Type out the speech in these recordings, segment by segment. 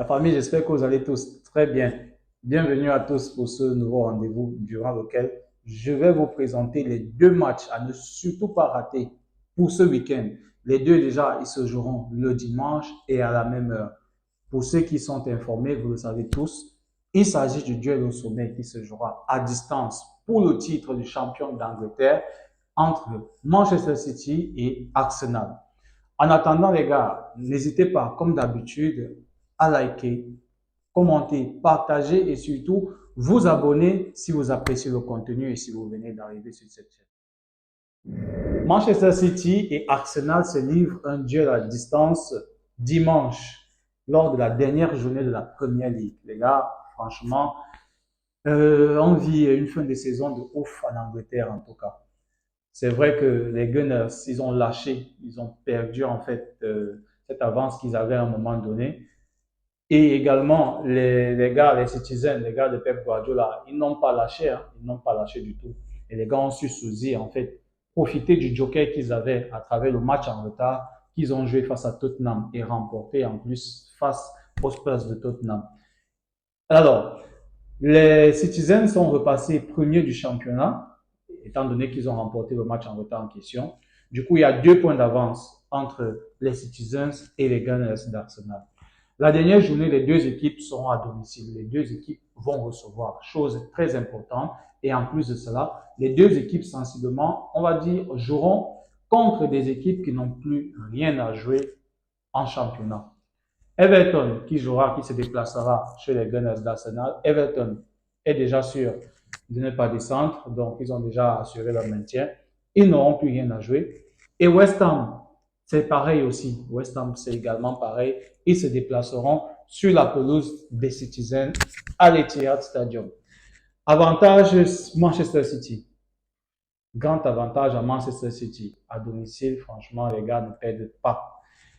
La famille, j'espère que vous allez tous très bien. Bienvenue à tous pour ce nouveau rendez-vous durant lequel je vais vous présenter les deux matchs à ne surtout pas rater pour ce week-end. Les deux déjà, ils se joueront le dimanche et à la même heure. Pour ceux qui sont informés, vous le savez tous, il s'agit du duel au sommet qui se jouera à distance pour le titre du champion d'Angleterre entre Manchester City et Arsenal. En attendant, les gars, n'hésitez pas, comme d'habitude, à liker, commenter, partager et surtout vous abonner si vous appréciez le contenu et si vous venez d'arriver sur cette chaîne. Manchester City et Arsenal se livrent un duel à distance dimanche lors de la dernière journée de la Premier League. Les gars, franchement, on vit une fin de saison de ouf en Angleterre en tout cas. C'est vrai que les Gunners, ils ont lâché, ils ont perdu en fait cette avance qu'ils avaient à un moment donné. Et également, les gars, les Citizens, les gars de Pep Guardiola, ils n'ont pas lâché, hein, ils n'ont pas lâché du tout. Et les gars ont su saisir, en fait, profiter du joker qu'ils avaient à travers le match en retard qu'ils ont joué face à Tottenham et remporté en plus face aux Spurs de Tottenham. Alors, les Citizens sont repassés premiers du championnat, étant donné qu'ils ont remporté le match en retard en question. Du coup, il y a 2 points d'avance entre les Citizens et les Gunners d'Arsenal. La dernière journée, les deux équipes seront à domicile. Les deux équipes vont recevoir, chose très importante. Et en plus de cela, les deux équipes sensiblement, on va dire, joueront contre des équipes qui n'ont plus rien à jouer en championnat. Everton, qui se déplacera chez les Gunners d'Arsenal. Everton est déjà sûr de ne pas descendre, donc ils ont déjà assuré leur maintien. Ils n'auront plus rien à jouer. Et West Ham, c'est pareil aussi. West Ham, c'est également pareil. Ils se déplaceront sur la pelouse des Citizens à l'Etihad Stadium. Avantage Manchester City. Grand avantage à Manchester City. À domicile, franchement, les gars ne perdent pas.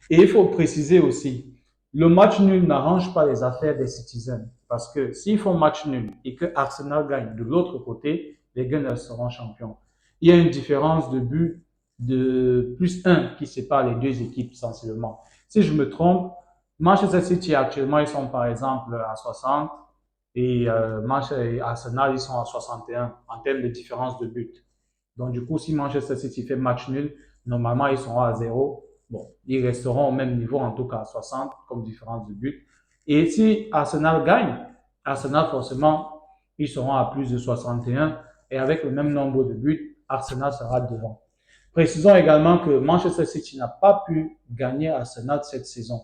Et il faut préciser aussi, le match nul n'arrange pas les affaires des Citizens. Parce que s'ils font match nul et que Arsenal gagne de l'autre côté, les Gunners seront champions. Il y a une différence de but de +1 qui sépare les deux équipes sensiblement. Si je me trompe, Manchester City actuellement, ils sont par exemple à 60 et Arsenal, ils sont à 61 en termes de différence de but. Donc, du coup, si Manchester City fait match nul, normalement, ils seront à 0. Bon, ils resteront au même niveau, en tout cas à 60, comme différence de but. Et si Arsenal gagne, Arsenal, forcément, ils seront à plus de 61. Et avec le même nombre de buts, Arsenal sera devant. Précisons également que Manchester City n'a pas pu gagner Arsenal cette saison,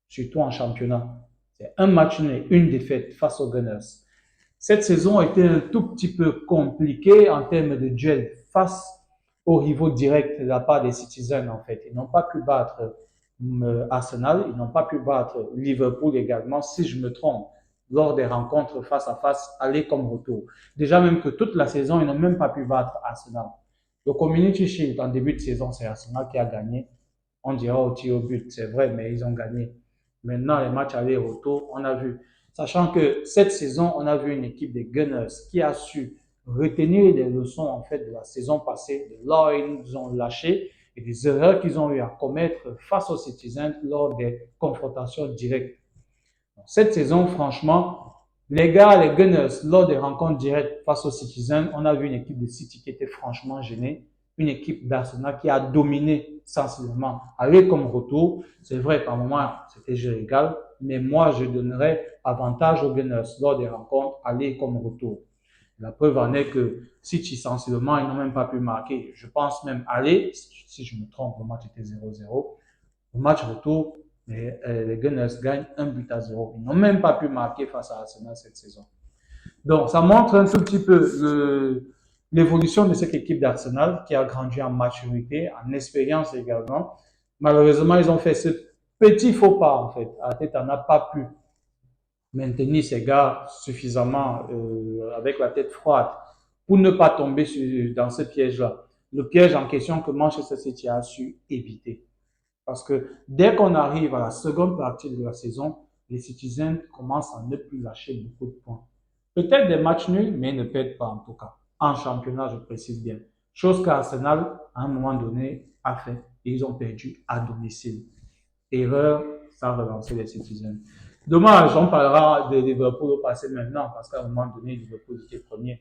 surtout en championnat. C'est un match nul, une défaite face aux Gunners. Cette saison a été un tout petit peu compliquée en termes de duel face aux rivaux directs de la part des Citizens en fait. Ils n'ont pas pu battre Arsenal, ils n'ont pas pu battre Liverpool également, si je me trompe, lors des rencontres face à face, aller comme retour. Déjà même que toute la saison, ils n'ont même pas pu battre Arsenal. Le Community Shield en début de saison, c'est Arsenal qui a gagné. On dira au tir au but, c'est vrai, mais ils ont gagné. Maintenant, les matchs aller-retour, on a vu. Sachant que cette saison, on a vu une équipe des Gunners qui a su retenir les leçons en fait de la saison passée, de là où ils ont lâché et des erreurs qu'ils ont eu à commettre face aux Citizens lors des confrontations directes. Cette saison, franchement, les gars, les Gunners, lors des rencontres directes face aux Citizens, on a vu une équipe de City qui était franchement gênée, une équipe d'Arsenal qui a dominé sensiblement, aller comme retour. C'est vrai, par moments, c'était jeu égal, mais moi, je donnerais avantage aux Gunners lors des rencontres, aller comme retour. La preuve en est que City, sensiblement, ils n'ont même pas pu marquer. Je pense même aller, si je me trompe, le match était 0-0. Au match retour, les Gunners gagnent 1-0. Ils n'ont même pas pu marquer face à Arsenal cette saison. Donc, ça montre un tout petit peu l'évolution de cette équipe d'Arsenal qui a grandi en maturité, en expérience également. Malheureusement, ils ont fait ce petit faux pas, en fait. Arteta n'a pas pu maintenir ces gars suffisamment avec la tête froide pour ne pas tomber dans ce piège-là. Le piège en question que Manchester City a su éviter. Parce que dès qu'on arrive à la seconde partie de la saison, les Citizens commencent à ne plus lâcher beaucoup de points. Peut-être des matchs nuls, mais ils ne perdent pas en tout cas. En championnat, je précise bien. Chose qu'Arsenal, à un moment donné, a fait. Et ils ont perdu à domicile. Erreur, ça a relancé les Citizens. Dommage, on parlera de Liverpool au passé maintenant, parce qu'à un moment donné, Liverpool était premier.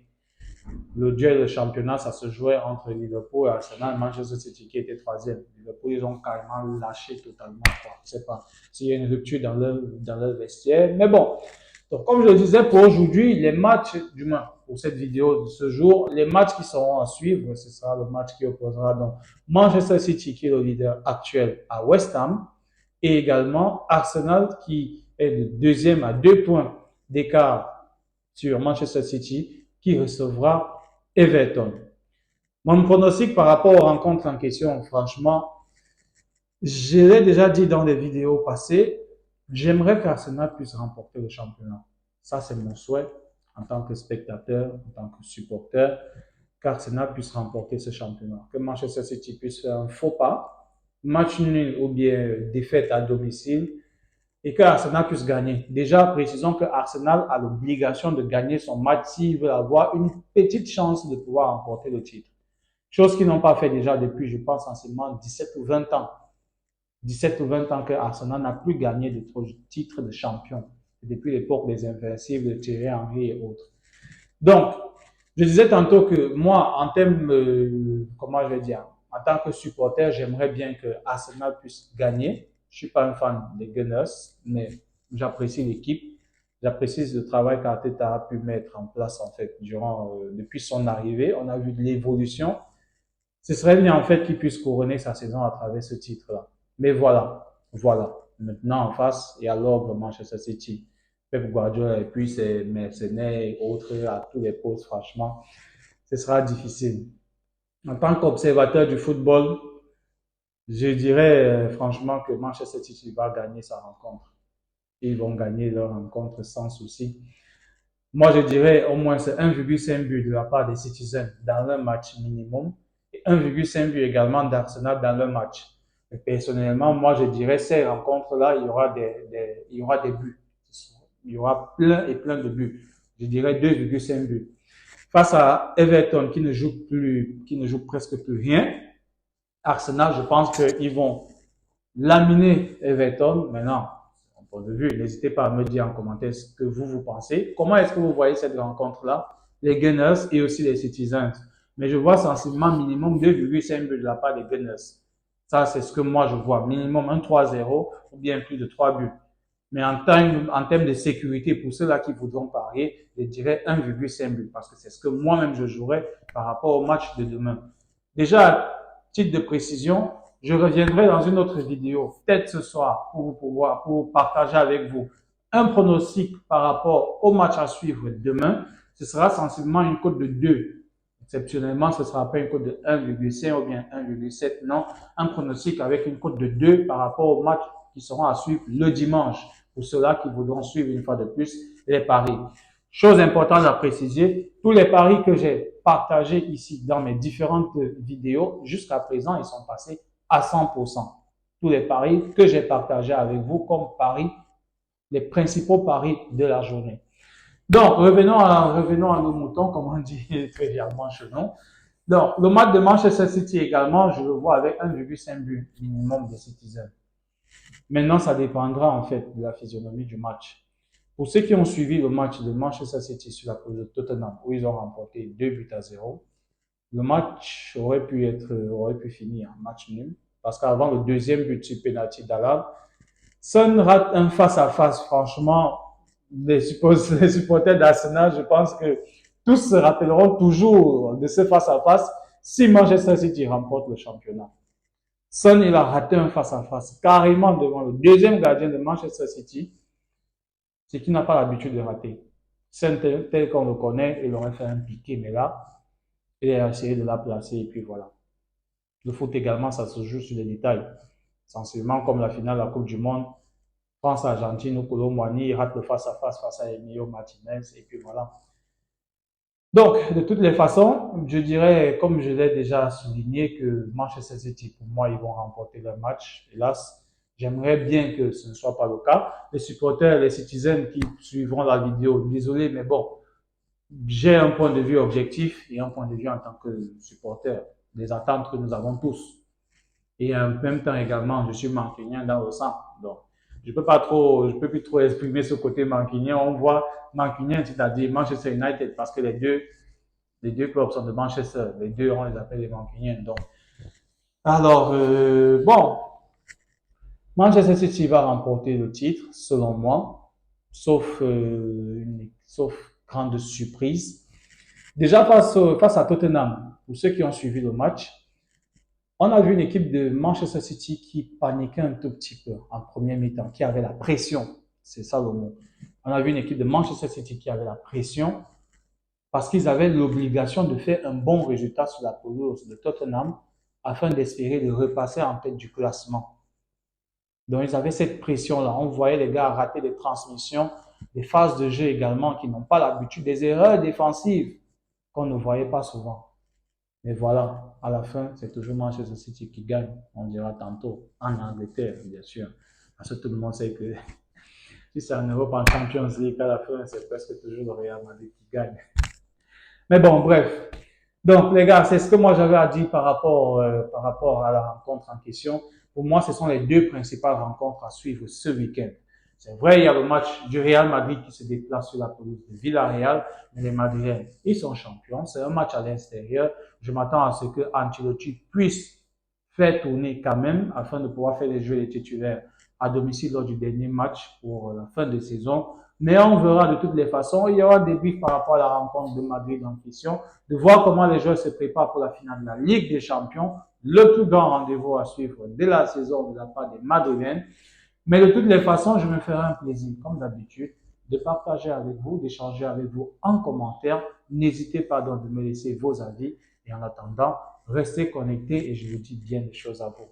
Le duel de championnat, ça se jouait entre Liverpool et Arsenal, Manchester City qui était troisième. Liverpool, ils ont carrément lâché totalement. Quoi. Je ne sais pas s'il y a une rupture dans leur vestiaire. Mais bon, donc comme je le disais, pour aujourd'hui, les matchs, du moins pour cette vidéo de ce jour, les matchs qui seront à suivre, ce sera le match qui opposera donc Manchester City, qui est le leader actuel, à West Ham, et également Arsenal, qui est le deuxième à 2 points d'écart sur Manchester City, qui recevra Everton. Mon pronostic par rapport aux rencontres en question, franchement, je l'ai déjà dit dans des vidéos passées, j'aimerais qu'Arsenal puisse remporter le championnat. Ça, c'est mon souhait en tant que spectateur, en tant que supporter, qu'Arsenal puisse remporter ce championnat. Que Manchester City puisse faire un faux pas, match nul ou bien défaite à domicile, et que Arsenal puisse gagner. Déjà, précisons que Arsenal a l'obligation de gagner son match s'il veut avoir une petite chance de pouvoir remporter le titre. Chose qu'ils n'ont pas fait déjà depuis, je pense, sensiblement 17 ou 20 ans. 17 ou 20 ans que Arsenal n'a plus gagné de titre de champion. Depuis l'époque des Invincibles, de Thierry Henry et autres. Donc, je disais tantôt que moi, en termes, comment je vais dire, en tant que supporter, j'aimerais bien que Arsenal puisse gagner. Je suis pas un fan des Gunners, mais j'apprécie l'équipe. J'apprécie le travail qu'Arteta a pu mettre en place, en fait, depuis son arrivée. On a vu de l'évolution. Ce serait bien, en fait, qu'il puisse couronner sa saison à travers ce titre-là. Mais voilà. Maintenant, en face, il y a l'ogre Manchester City. Pep Guardiola et puis ses mercenaires et autres à tous les postes, franchement, ce sera difficile. En tant qu'observateur du football, je dirais franchement que Manchester City va gagner sa rencontre. Ils vont gagner leur rencontre sans souci. Moi, je dirais au moins c'est 1,5 but de la part des Citizens dans leur match minimum et 1,5 but également d'Arsenal dans leur match. Et personnellement, moi, je dirais ces rencontres-là, il y aura des buts. Il y aura plein et plein de buts. Je dirais 2,5 buts. Face à Everton qui ne joue presque plus rien, Arsenal, je pense qu'ils vont laminer Everton. Maintenant, mon point de vue, n'hésitez pas à me dire en commentaire ce que vous pensez. Comment est-ce que vous voyez cette rencontre-là? Les Gunners et aussi les Citizens. Mais je vois sensiblement minimum 2,5 buts de la part des Gunners. Ça, c'est ce que moi je vois. Minimum un 3-0 ou bien plus de 3 buts. Mais en termes de sécurité, pour ceux-là qui voudront parier, je dirais 1,5 but parce que c'est ce que moi-même je jouerais par rapport au match de demain. Déjà, titre de précision, je reviendrai dans une autre vidéo, peut-être ce soir, pour partager avec vous un pronostic par rapport au match à suivre demain. Ce sera sensiblement une cote de 2. Exceptionnellement, ce ne sera pas une cote de 1,5 ou bien 1,7. Non, un pronostic avec une cote de 2 par rapport au match qui seront à suivre le dimanche pour ceux-là qui voudront suivre une fois de plus les paris. Chose importante à préciser, tous les paris que j'ai partagés ici dans mes différentes vidéos, jusqu'à présent, ils sont passés à 100%. Tous les paris que j'ai partagés avec vous comme paris, les principaux paris de la journée. Donc, revenons à nos moutons, comme on dit trivialement chez nous. Donc, le match de Manchester City également, je le vois avec 1,5 but minimum des Citizens. Maintenant, ça dépendra en fait de la physionomie du match. Pour ceux qui ont suivi le match de Manchester City sur la pelouse de Tottenham, où ils ont remporté 2 buts à 0, le match aurait pu finir en match nul. Parce qu'avant le deuxième but sur penalty d'Alan, Son rate un face-à-face. Franchement, les supporters d'Arsenal, je pense que tous se rappelleront toujours de ce face-à-face si Manchester City remporte le championnat. Son, il a raté un face-à-face carrément devant le deuxième gardien de Manchester City, ce qui n'a pas l'habitude de rater. Son, tel qu'on le connaît, il aurait fait un piqué, mais là, il a essayé de la placer et puis voilà. Le foot également, ça se joue sur les détails. Sensiblement comme la finale de la Coupe du Monde, France-Argentine où Kolo Muani rate le face-à-face face à Emilio Martinez et puis voilà. Donc, de toutes les façons, je dirais, comme je l'ai déjà souligné, que Manchester City, pour moi, ils vont remporter leur match. Hélas, j'aimerais bien que ce ne soit pas le cas. Les supporters, les citizens qui suivront la vidéo, désolé, mais bon, j'ai un point de vue objectif et un point de vue en tant que supporter, des attentes que nous avons tous. Et en même temps également, je suis mancunien dans le sang. Donc, je peux plus trop exprimer ce côté mancunien. On voit mancunien, c'est-à-dire Manchester United, parce que les deux clubs sont de Manchester. Les deux, on les appelle les mancuniens. Donc, alors, bon, Manchester City va remporter le titre, selon moi, sauf grande surprise. Déjà face à Tottenham, pour ceux qui ont suivi le match, on a vu une équipe de Manchester City qui paniquait un tout petit peu en première mi-temps, qui avait la pression. C'est ça le mot. On a vu une équipe de Manchester City qui avait la pression parce qu'ils avaient l'obligation de faire un bon résultat sur la pelouse de Tottenham afin d'espérer de repasser en tête du classement. Donc, ils avaient cette pression-là. On voyait les gars rater des transmissions, des phases de jeu également qui n'ont pas l'habitude, des erreurs défensives qu'on ne voyait pas souvent. Mais voilà, à la fin, c'est toujours Manchester City qui gagne. On dira tantôt en Angleterre, bien sûr. Parce que tout le monde sait que si c'est en Europe, en Champions League, à la fin, c'est presque toujours le Real Madrid qui gagne. Mais bon, bref. Donc, les gars, c'est ce que moi j'avais à dire par rapport à la rencontre en question. Pour moi, ce sont les deux principales rencontres à suivre ce week-end. C'est vrai, il y a le match du Real Madrid qui se déplace sur la pelouse de Villarreal, mais les Madriens, ils sont champions. C'est un match à l'extérieur. Je m'attends à ce que Ancelotti puisse faire tourner quand même afin de pouvoir faire les jeux des titulaires à domicile lors du dernier match pour la fin de saison. Mais on verra de toutes les façons. Il y aura des briefs par rapport à la rencontre de Madrid en question, de voir comment les joueurs se préparent pour la finale de la Ligue des Champions, le plus grand rendez-vous à suivre dès la saison de la part des Madrilènes. Mais de toutes les façons, je me ferai un plaisir, comme d'habitude, de partager avec vous, d'échanger avec vous en commentaire. N'hésitez pas donc de me laisser vos avis. Et en attendant, restez connectés et je vous dis bien des choses à vous.